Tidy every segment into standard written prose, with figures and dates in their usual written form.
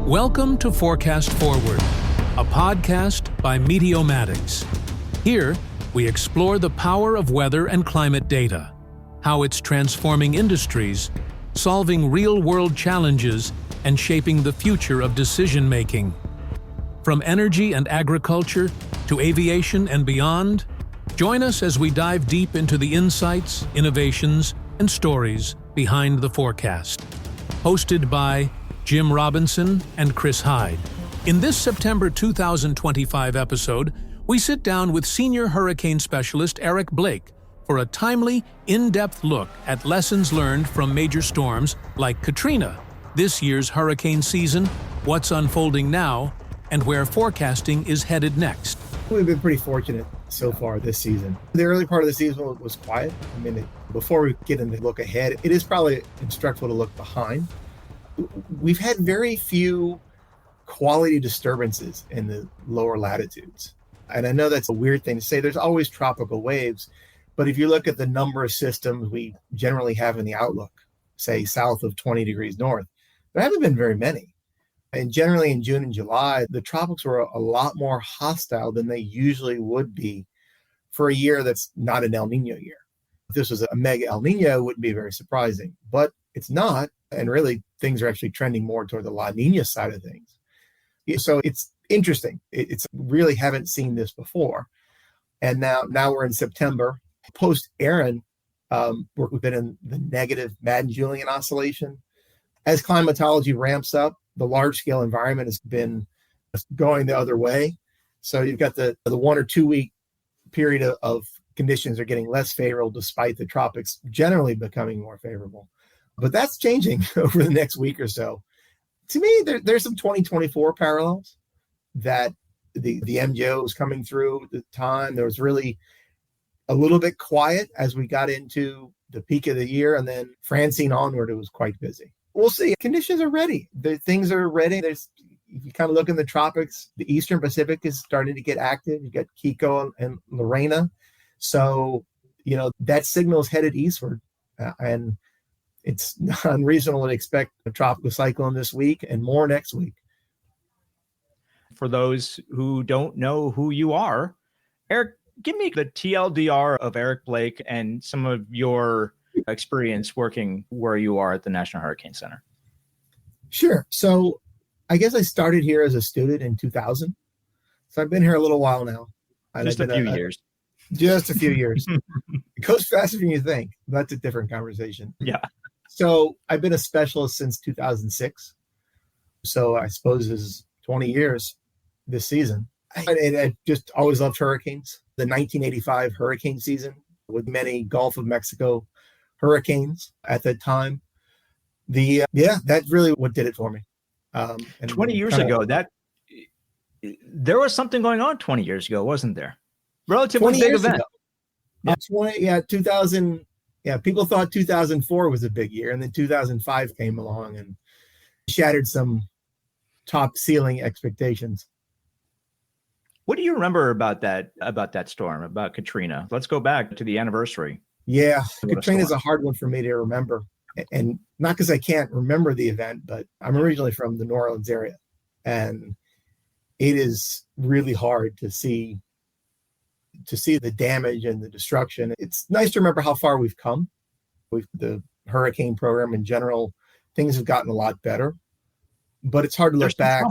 Welcome to Forecast Forward, a podcast by Meteomatics. Here, we explore the power of weather and climate data, how it's transforming industries, solving real-world challenges, and shaping the future of decision-making. From energy and agriculture to aviation and beyond, join us as we dive deep into the insights, innovations, and stories behind the forecast. Hosted by Jim Robinson and Chris Hyde. In this September 2025 episode, we sit down with senior hurricane specialist Eric Blake for a timely, in-depth look at lessons learned from major storms like Katrina, this year's hurricane season, what's unfolding now, and where forecasting is headed next. We've been pretty fortunate so far this season. The early part of the season was quiet. Before we get into look ahead, it is probably instructive to look behind. We've had very few quality disturbances in the lower latitudes. And I know that's a weird thing to say. There's always tropical waves. But if you look at the number of systems we generally have in the outlook, say south of 20 degrees north, there haven't been very many. And generally in June and July, the tropics were a lot more hostile than they usually would be for a year that's not an El Nino year. If this was a mega El Nino, it wouldn't be very surprising. But it's not. And really, things are actually trending more toward the La Nina side of things. So it's interesting. It's really haven't seen this before. And now we're in September. Post Aaron, we've been in the negative Madden-Julian oscillation. As climatology ramps up, the large-scale environment has been going the other way. So you've got the 1 or 2 week period of conditions are getting less favorable despite the tropics generally becoming more favorable. But that's changing over the next week or so. To me, there's some 2024 parallels that the MJO was coming through at the time. There was really a little bit quiet as we got into the peak of the year. And then Francine onward, it was quite busy. We'll see. Conditions are ready. Things are ready. If you kind of look in the tropics, the Eastern Pacific is starting to get active. You got Kiko and Lorena. So, that signal is headed eastward. And it's not unreasonable to expect a tropical cyclone this week and more next week. For those who don't know who you are, Eric, give me the TLDR of Eric Blake and some of your experience working where you are at the National Hurricane Center. Sure. So I guess I started here as a student in 2000. So I've been here a little while now. Just a few years. Just a few years. It goes faster than you think. That's a different conversation. Yeah. So I've been a specialist since 2006. So I suppose this is 20 years this season. I just always loved hurricanes. The 1985 hurricane season with many Gulf of Mexico hurricanes at that time. That's really what did it for me. 20 years ago, there was something going on 20 years ago, wasn't there? Relatively big event. 2000. Yeah, people thought 2004 was a big year, and then 2005 came along and shattered some top ceiling expectations. What do you remember about that storm, about Katrina? Let's go back to the anniversary. Yeah, Katrina is a hard one for me to remember, and not because I can't remember the event, but I'm originally from the New Orleans area, and it is really hard to see the damage and the destruction. It's nice to remember how far we've come. The hurricane program in general, things have gotten a lot better, but it's hard to look back.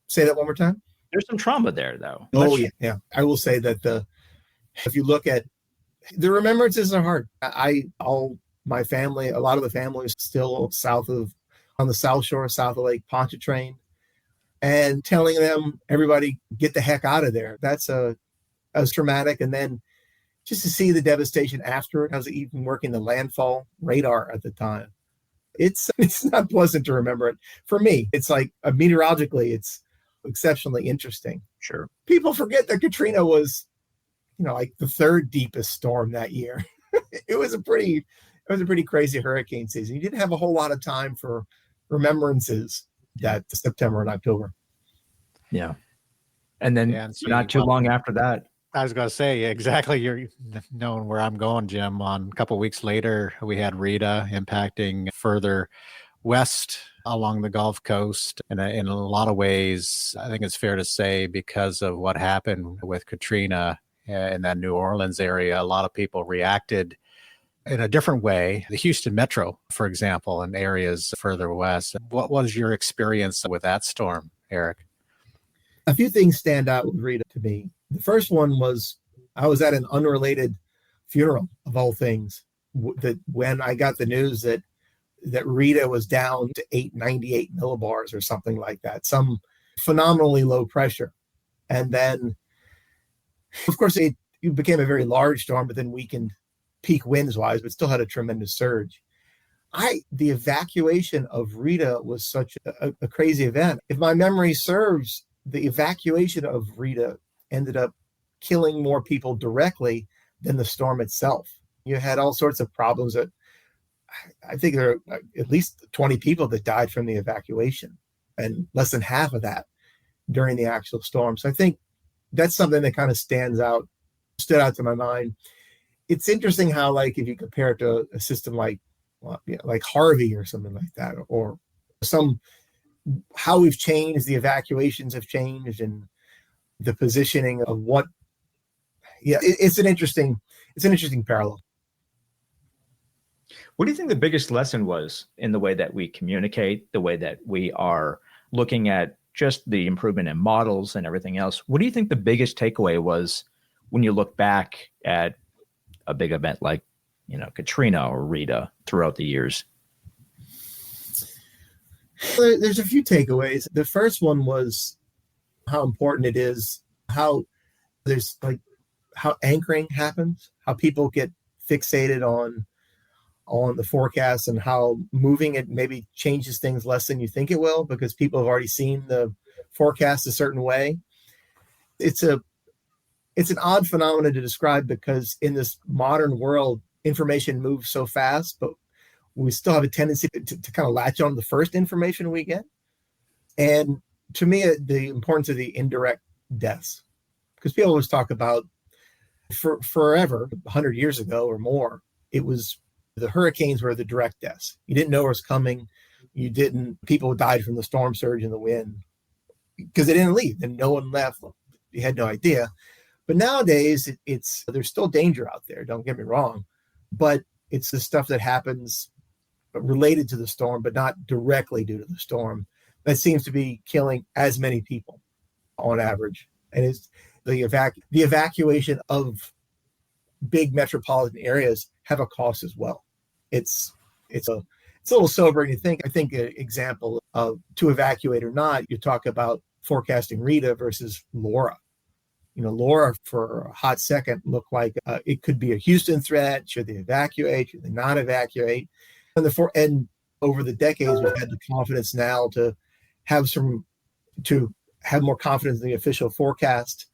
Say that one more time. There's some trauma there, though. Oh, yeah. I will say that if you look at the remembrances are hard. My family, a lot of the family is still on the South Shore, south of Lake Pontchartrain. And telling them, everybody, get the heck out of there. That was traumatic. And then just to see the devastation after it, I was even working the landfall radar at the time. It's not pleasant to remember it. For me, it's like meteorologically, it's exceptionally interesting. Sure. People forget that Katrina was, like the third deepest storm that year. It was a pretty crazy hurricane season. You didn't have a whole lot of time for remembrances that September and October. Yeah. And then not too long after that. I was going to say, exactly. You're knowing where I'm going, Jim. On a couple of weeks later, we had Rita impacting further west along the Gulf Coast. And in a lot of ways, I think it's fair to say because of what happened with Katrina in that New Orleans area, a lot of people reacted in a different way. The Houston Metro, for example, and areas further west. What was your experience with that storm, Eric? A few things stand out with Rita to me. The first one was I was at an unrelated funeral of all things. That when I got the news that Rita was down to 898 millibars or something like that, some phenomenally low pressure. And then, of course, it became a very large storm, but then weakened peak winds-wise, but still had a tremendous surge. The evacuation of Rita was such a crazy event. If my memory serves, the evacuation of Rita ended up killing more people directly than the storm itself. You had all sorts of problems that I think there are at least 20 people that died from the evacuation, and less than half of that during the actual storm. So I think that's something that kind of stood out to my mind. It's interesting how, like, if you compare it to a system like Harvey or something like that, or how we've changed, the evacuations have changed, and the positioning of it's an interesting parallel. What do you think the biggest lesson was in the way that we communicate, the way that we are looking at just the improvement in models and everything else? What do you think the biggest takeaway was when you look back at a big event like, Katrina or Rita throughout the years? There's a few takeaways. The first one was how important it is, how anchoring happens, how people get fixated on the forecast, and how moving it maybe changes things less than you think it will because people have already seen the forecast a certain way. It's an odd phenomenon to describe because in this modern world, information moves so fast, but we still have a tendency to kind of latch on to the first information we get. And to me, the importance of the indirect deaths, because people always talk about forever, 100 years ago or more, it was the hurricanes were the direct deaths. You didn't know it was coming. People died from the storm surge and the wind because they didn't leave and no one left. You had no idea. But nowadays there's still danger out there. Don't get me wrong, but it's the stuff that happens related to the storm, but not directly due to the storm, that seems to be killing as many people on average. And it's the evacuation of big metropolitan areas have a cost as well. It's a little sobering to think. I think an example of to evacuate or not, you talk about forecasting Rita versus Laura. Laura for a hot second looked like it could be a Houston threat. Should they evacuate? Should they not evacuate? And over the decades, we've had the confidence now to have more confidence in the official forecast.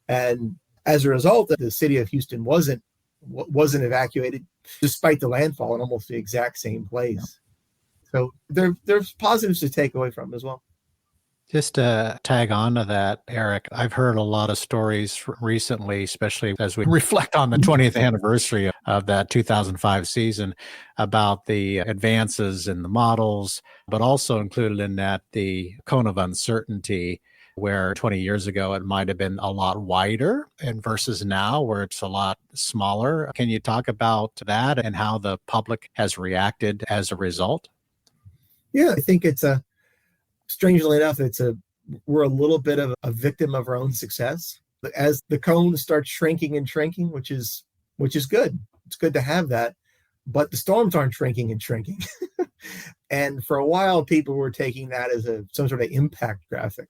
And as a result, the city of Houston wasn't evacuated despite the landfall in almost the exact same place. So there's positives to take away from as well. Just to tag on to that, Eric, I've heard a lot of stories recently, especially as we reflect on the 20th anniversary of that 2005 season, about the advances in the models, but also included in that the cone of uncertainty, where 20 years ago it might have been a lot wider and versus now where it's a lot smaller. Can you talk about that and how the public has reacted as a result? Yeah, I think strangely enough, we're a little bit of a victim of our own success. As the cone starts shrinking and shrinking, which is good. It's good to have that, but the storms aren't shrinking and shrinking. And for a while, people were taking that as some sort of impact graphic.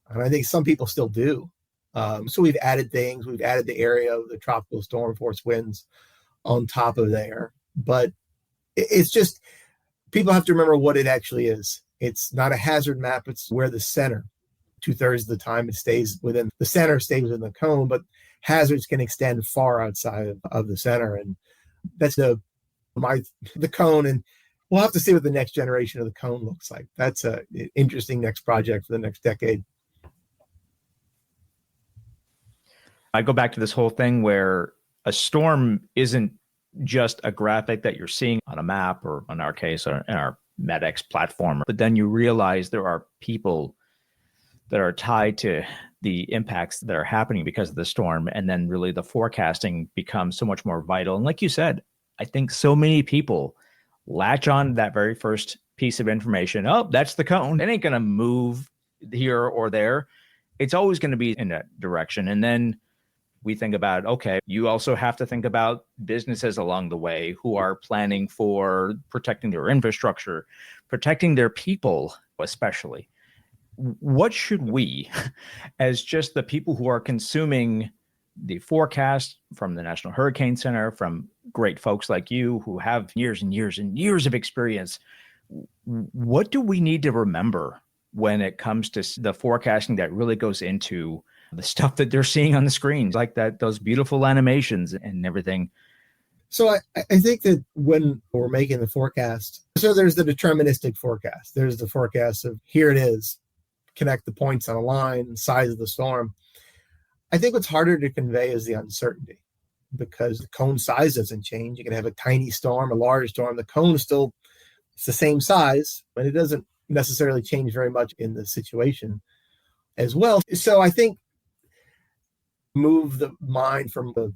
And I think some people still do. So we've added things. We've added the area of the tropical storm force winds on top of there. But it's just, people have to remember what it actually is. It's not a hazard map. It's where the center, 2/3 of the time, the center stays within the cone, but hazards can extend far outside of the center. And that's the cone. And we'll have to see what the next generation of the cone looks like. That's an interesting next project for the next decade. I go back to this whole thing where a storm isn't just a graphic that you're seeing on a map or in our case, or in our Medex platform. But then you realize there are people that are tied to the impacts that are happening because of the storm. And then really the forecasting becomes so much more vital. And like you said, I think so many people latch on to that very first piece of information. Oh, that's the cone. It ain't going to move here or there. It's always going to be in that direction. And then we think about, okay, you also have to think about businesses along the way who are planning for protecting their infrastructure, protecting their people, especially. What should we, as just the people who are consuming the forecast from the National Hurricane Center, from great folks like you who have years and years and years of experience, what do we need to remember when it comes to the forecasting that really goes into the stuff that they're seeing on the screens, like those beautiful animations and everything? So I think that when we're making the forecast, so there's the deterministic forecast. There's the forecast of here it is, connect the points on a line, size of the storm. I think what's harder to convey is the uncertainty, because the cone size doesn't change. You can have a tiny storm, a large storm. The cone is still, it's the same size, but it doesn't necessarily change very much in the situation as well. So I think move the mind from the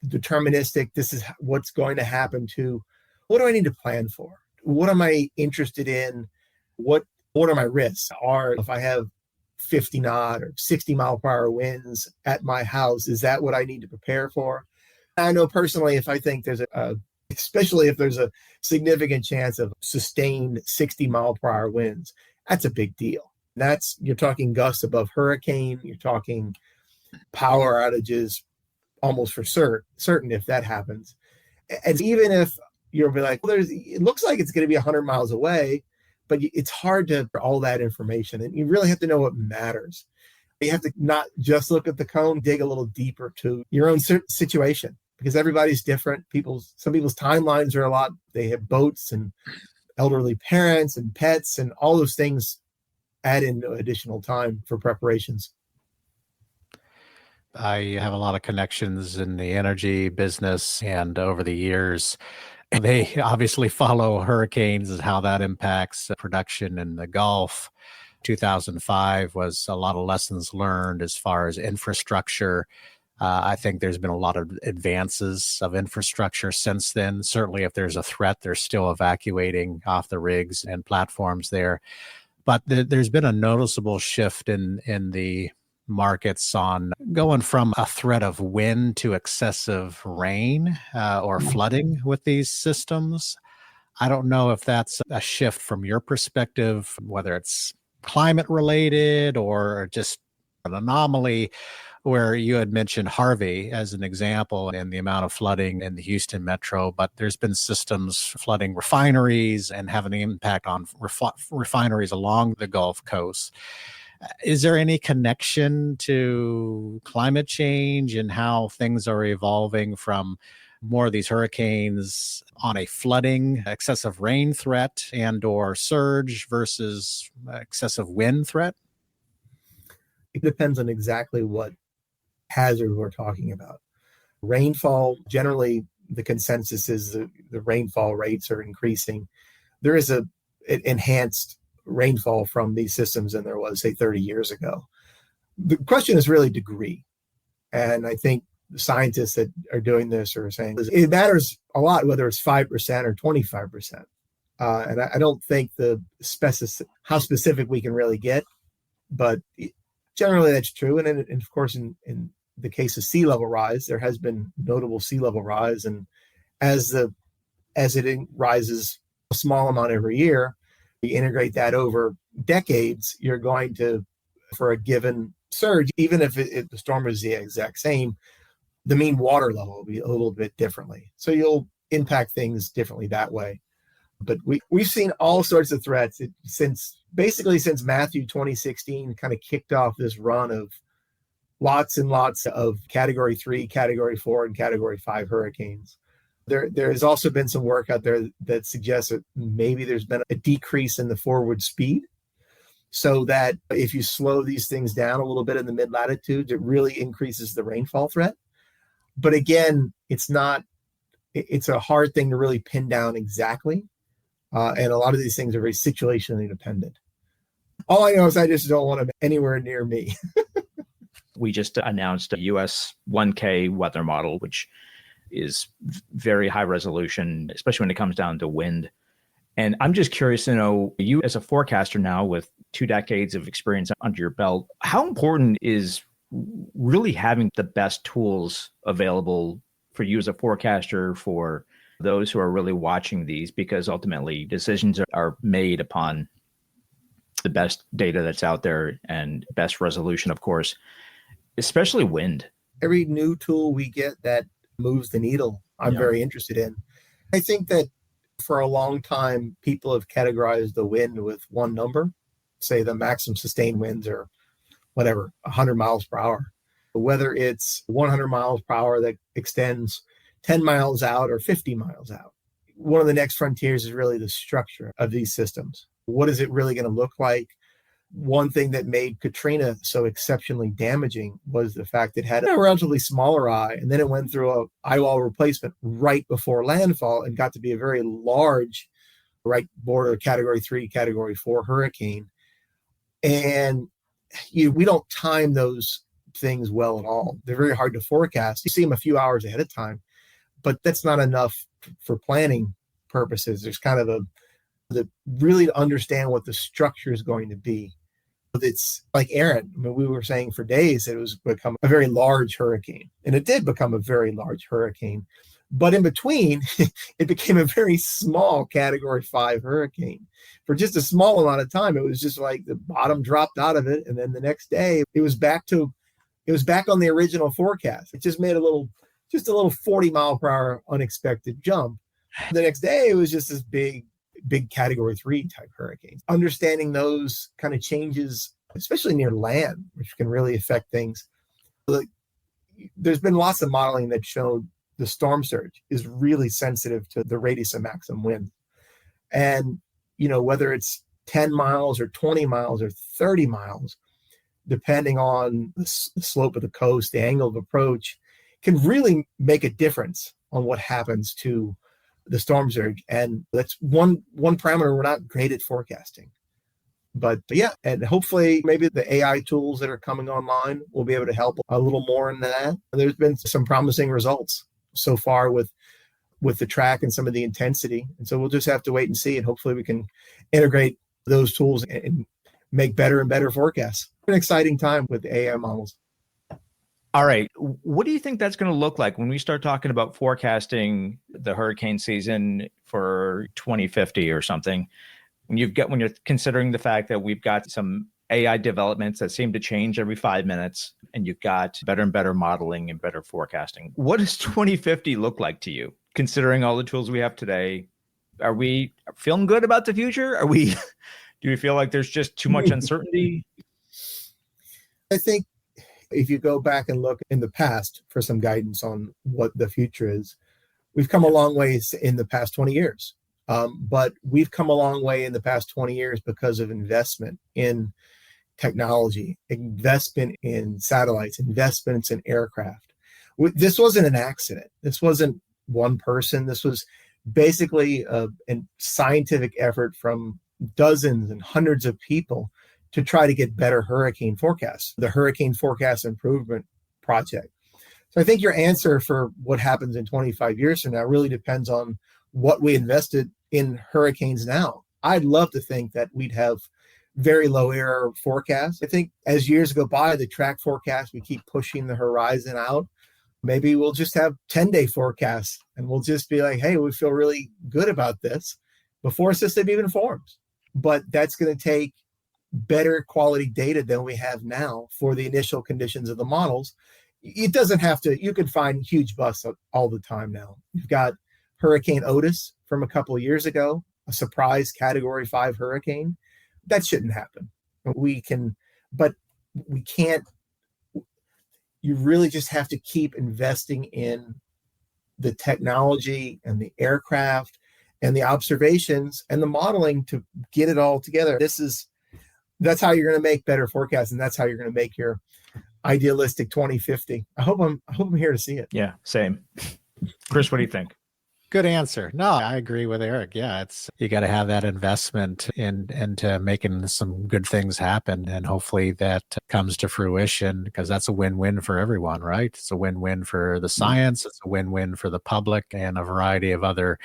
deterministic, this is what's going to happen, to what do I need to plan for? What am I interested in? What are my risks? Or if I have 50 knot or 60 mile per hour winds at my house, is that what I need to prepare for? I know personally, if I think there's especially if there's a significant chance of sustained 60 mile per hour winds, that's a big deal. You're talking gusts above hurricane, you're talking power outages almost for certain if that happens. And even if you'll be like, well, it looks like it's going to be 100 miles away, but it's hard to all that information. And you really have to know what matters. You have to not just look at the cone, dig a little deeper to your own situation, because everybody's different. Some people's timelines are a lot. They have boats and elderly parents and pets, and all those things add in additional time for preparations. I have a lot of connections in the energy business, and over the years, they obviously follow hurricanes and how that impacts production in the Gulf. 2005 was a lot of lessons learned as far as infrastructure. I think there's been a lot of advances of infrastructure since then. Certainly, if there's a threat, they're still evacuating off the rigs and platforms there. But there's been a noticeable shift in the markets on going from a threat of wind to excessive rain or flooding with these systems. I don't know if that's a shift from your perspective, whether it's climate related or just an anomaly, where you had mentioned Harvey as an example and the amount of flooding in the Houston metro, but there's been systems flooding refineries and having an impact on refineries along the Gulf Coast. Is there any connection to climate change and how things are evolving from more of these hurricanes on a flooding, excessive rain threat and or surge versus excessive wind threat? It depends on exactly what hazard we're talking about. Rainfall, generally, the consensus is the rainfall rates are increasing. There is an enhanced rainfall from these systems than there was, say, 30 years ago. The question is really degree. And I think the scientists that are doing this are saying it matters a lot whether it's 5% or 25%. And I don't think how specific we can really get, but generally that's true. And of course, in the case of sea level rise, there has been notable sea level rise. And as it rises a small amount every year, you integrate that over decades, you're going to, for a given surge, even if the storm is the exact same, the mean water level will be a little bit differently. So you'll impact things differently that way. But we've seen all sorts of threats since Matthew 2016 kind of kicked off this run of lots and lots of Category 3, Category 4, and Category 5 hurricanes. There has also been some work out there that suggests that maybe there's been a decrease in the forward speed, so that if you slow these things down a little bit in the mid-latitudes, it really increases the rainfall threat. But again, it's a hard thing to really pin down exactly. And a lot of these things are very situationally dependent. All I know is I just don't want them anywhere near me. We just announced a US1k weather model, which is very high resolution, especially when it comes down to wind. And I'm just curious to know, you as a forecaster now with 2 decades of experience under your belt, how important is really having the best tools available for you as a forecaster, for those who are really watching these? Because ultimately decisions are made upon the best data that's out there and best resolution, of course, especially wind. Every new tool we get that moves the needle, I'm very interested in. I think that for a long time, people have categorized the wind with one number, say the maximum sustained winds are whatever, 100 miles per hour. Whether it's 100 miles per hour that extends 10 miles out or 50 miles out. One of the next frontiers is really the structure of these systems. What is it really going to look like? One thing that made Katrina so exceptionally damaging was the fact it had a relatively smaller eye, and then it went through a eyewall replacement right before landfall and got to be a very large, right border Category 3, Category 4 hurricane. And we don't time those things well at all. They're very hard to forecast. You see them a few hours ahead of time, but that's not enough for planning purposes. There's kind of really to understand what the structure is going to be. It's like Aaron. I mean, we were saying for days that it was become a very large hurricane, and it did become a very large hurricane. But in between, it became a very small Category 5 hurricane. For just a small amount of time, it was just like the bottom dropped out of it, and then the next day, it was back on the original forecast. It just made a little 40 mile per hour unexpected jump. The next day, it was just this big Category 3 type hurricanes. Understanding those kind of changes, especially near land, which can really affect things. There's been lots of modeling that showed the storm surge is really sensitive to the radius of maximum wind. And, whether it's 10 miles or 20 miles or 30 miles, depending on the slope of the coast, the angle of approach, can really make a difference on what happens to the storm surge. And that's one parameter we're not great at forecasting. But yeah, and hopefully maybe the AI tools that are coming online will be able to help a little more in that. There's been some promising results so far with the track and some of the intensity. And so we'll just have to wait and see. And hopefully we can integrate those tools and make better and better forecasts. An exciting time with the AI models. All right. What do you think that's going to look like when we start talking about forecasting the hurricane season for 2050 or something? When you're considering the fact that we've got some AI developments that seem to change every 5 minutes, and you've got better and better modeling and better forecasting. What does 2050 look like to you, considering all the tools we have today? Are we feeling good about the future? Do we feel like there's just too much uncertainty? I think if you go back and look in the past for some guidance on what the future is, we've come a long ways in the past 20 years. But we've come a long way in the past 20 years because of investment in technology, investment in satellites, investments in aircraft. This wasn't an accident. This wasn't one person. This was basically a scientific effort from dozens and hundreds of people to try to get better hurricane forecasts, the Hurricane Forecast Improvement Project. So I think your answer for what happens in 25 years from now really depends on what we invested in hurricanes now. I'd love to think that we'd have very low error forecasts. I think as years go by, the track forecast, we keep pushing the horizon out. Maybe we'll just have 10-day forecasts and we'll just be like, hey, we feel really good about this before a system even forms. But that's going to take better quality data than we have now for the initial conditions of the models. It doesn't have to, you can find huge busts all the time now. You've got Hurricane Otis from a couple of years ago, a surprise Category 5 hurricane. That shouldn't happen. We can't, you really just have to keep investing in the technology and the aircraft and the observations and the modeling to get it all together. That's how you're going to make better forecasts, and that's how you're going to make your idealistic 2050. I hope I'm here to see it. Yeah, same. Chris, what do you think? Good answer. No, I agree with Eric. Yeah, you got to have that investment into making some good things happen, and hopefully that comes to fruition, because that's a win-win for everyone, right? It's a win-win for the science, it's a win-win for the public, and a variety of other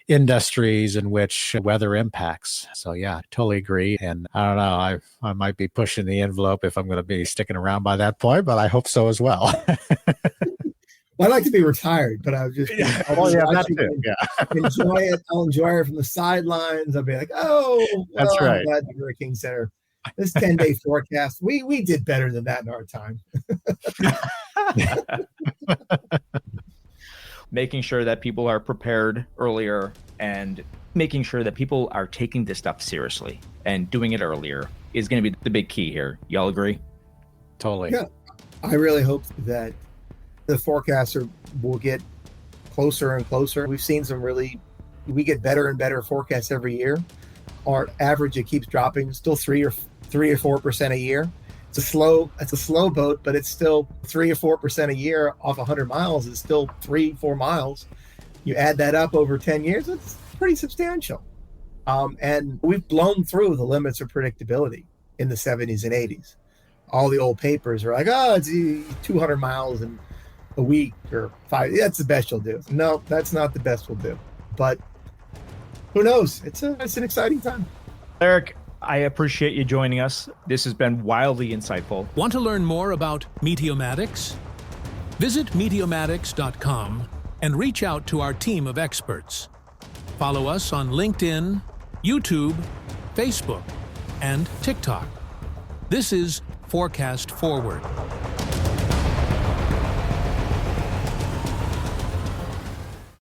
industries in which weather impacts. So yeah, totally agree. And I don't know, I might be pushing the envelope if I'm going to be sticking around by that point, but I hope so as well. Well, I'd like to be retired, but I'll just enjoy it. I'll enjoy it from the sidelines. I'll be like, oh, well, that's right. I'm glad the Hurricane Center, this 10-day forecast, we did better than that in our time. Making sure that people are prepared earlier and making sure that people are taking this stuff seriously and doing it earlier is going to be the big key here. Y'all agree? Totally. Yeah. I really hope that the forecaster will get closer and closer. We've seen we get better and better forecasts every year. Our average, it keeps dropping, still 3 or 4% a year. It's a slow boat, but it's still 3 or 4% a year off 100 miles. It's still 3-4 miles. You add that up over 10 years, it's pretty substantial. And we've blown through the limits of predictability in the 70s and 80s. All the old papers are like, oh, it's 200 miles in a week or 5. That's the best you'll do. No, that's not the best we'll do. But who knows? It's an exciting time. Eric, I appreciate you joining us. This has been wildly insightful. Want to learn more about Meteomatics? Visit Meteomatics.com and reach out to our team of experts. Follow us on LinkedIn, YouTube, Facebook, and TikTok. This is Forecast Forward.